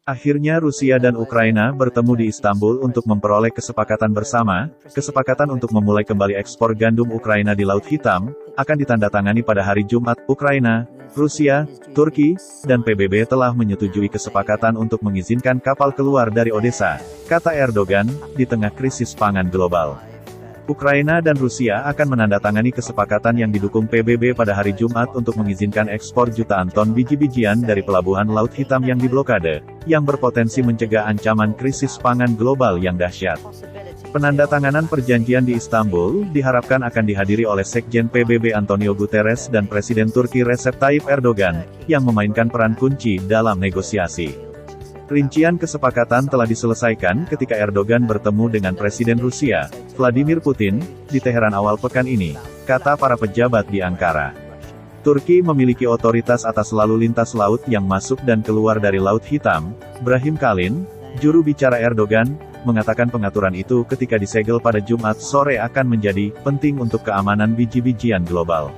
Akhirnya Rusia dan Ukraina bertemu di Istanbul untuk memperoleh kesepakatan bersama. Kesepakatan untuk memulai kembali ekspor gandum Ukraina di Laut Hitam, akan ditandatangani pada hari Jumat. Ukraina, Rusia, Turki, dan PBB telah menyetujui kesepakatan untuk mengizinkan kapal keluar dari Odesa, kata Erdogan, di tengah krisis pangan global. Ukraina dan Rusia akan menandatangani kesepakatan yang didukung PBB pada hari Jumat untuk mengizinkan ekspor jutaan ton biji-bijian dari pelabuhan Laut Hitam yang diblokade, yang berpotensi mencegah ancaman krisis pangan global yang dahsyat. Penandatanganan perjanjian di Istanbul diharapkan akan dihadiri oleh Sekjen PBB Antonio Guterres dan Presiden Turki Recep Tayyip Erdogan, yang memainkan peran kunci dalam negosiasi. Rincian kesepakatan telah diselesaikan ketika Erdogan bertemu dengan Presiden Rusia, Vladimir Putin, di Teheran awal pekan ini, kata para pejabat di Ankara. Turki memiliki otoritas atas lalu lintas laut yang masuk dan keluar dari Laut Hitam. Brahim Kalin, juru bicara Erdogan, mengatakan pengaturan itu ketika disegel pada Jumat sore akan menjadi penting untuk keamanan biji-bijian global.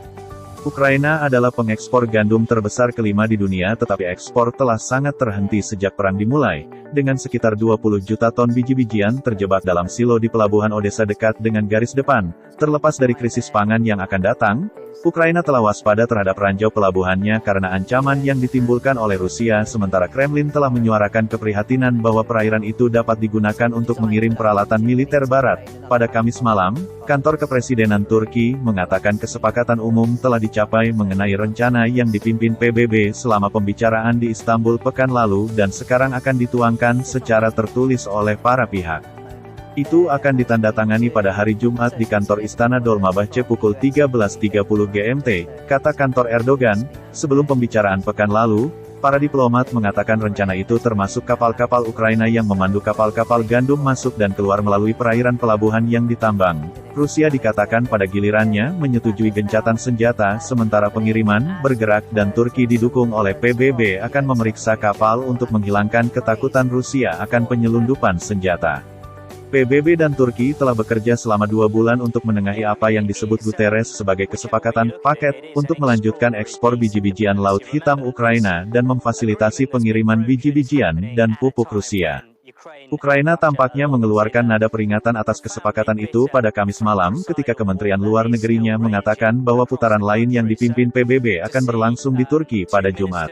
Ukraina adalah pengekspor gandum terbesar kelima di dunia, tetapi ekspor telah sangat terhenti sejak perang dimulai, dengan sekitar 20 juta ton biji-bijian terjebak dalam silo di pelabuhan Odesa dekat dengan garis depan. Terlepas dari krisis pangan yang akan datang, Ukraina telah waspada terhadap ranjau pelabuhannya karena ancaman yang ditimbulkan oleh Rusia, sementara Kremlin telah menyuarakan keprihatinan bahwa perairan itu dapat digunakan untuk mengirim peralatan militer barat. Pada Kamis malam, kantor kepresidenan Turki mengatakan kesepakatan umum telah dicapai mengenai rencana yang dipimpin PBB selama pembicaraan di Istanbul pekan lalu dan sekarang akan dituangkan secara tertulis oleh para pihak. Itu akan ditandatangani pada hari Jumat di kantor Istana Dolmabahce pukul 13.30 GMT, kata kantor Erdogan. Sebelum pembicaraan pekan lalu, para diplomat mengatakan rencana itu termasuk kapal-kapal Ukraina yang memandu kapal-kapal gandum masuk dan keluar melalui perairan pelabuhan yang ditambang. Rusia dikatakan pada gilirannya menyetujui gencatan senjata, sementara pengiriman bergerak dan Turki didukung oleh PBB akan memeriksa kapal untuk menghilangkan ketakutan Rusia akan penyelundupan senjata. PBB dan Turki telah bekerja selama 2 bulan untuk menengahi apa yang disebut Guterres sebagai kesepakatan paket untuk melanjutkan ekspor biji-bijian Laut Hitam Ukraina dan memfasilitasi pengiriman biji-bijian dan pupuk Rusia. Ukraina tampaknya mengeluarkan nada peringatan atas kesepakatan itu pada Kamis malam ketika Kementerian Luar Negerinya mengatakan bahwa putaran lain yang dipimpin PBB akan berlangsung di Turki pada Jumat.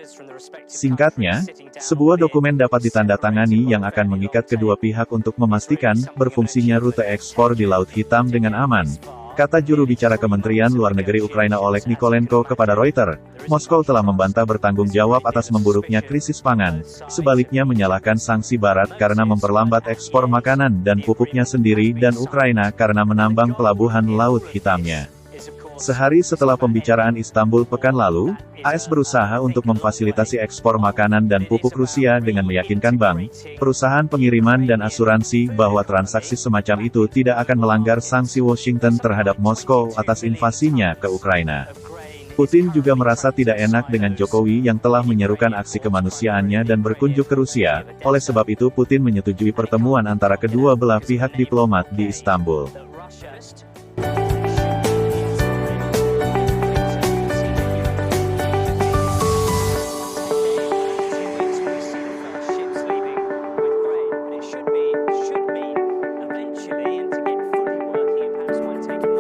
Singkatnya, sebuah dokumen dapat ditandatangani yang akan mengikat kedua pihak untuk memastikan berfungsinya rute ekspor di Laut Hitam dengan aman, kata juru bicara Kementerian Luar Negeri Ukraina Oleg Nikolenko kepada Reuters. Moskow telah membantah bertanggung jawab atas memburuknya krisis pangan, sebaliknya menyalahkan sanksi Barat karena memperlambat ekspor makanan dan pupuknya sendiri dan Ukraina karena menambang pelabuhan Laut Hitamnya. Sehari setelah pembicaraan Istanbul pekan lalu, AS berusaha untuk memfasilitasi ekspor makanan dan pupuk Rusia dengan meyakinkan bank, perusahaan pengiriman dan asuransi bahwa transaksi semacam itu tidak akan melanggar sanksi Washington terhadap Moskow atas invasinya ke Ukraina. Putin juga merasa tidak enak dengan Jokowi yang telah menyerukan aksi kemanusiaannya dan berkunjung ke Rusia. Oleh sebab itu Putin menyetujui pertemuan antara kedua belah pihak diplomat di Istanbul. Should mean eventually, and to get fully working in perhaps might take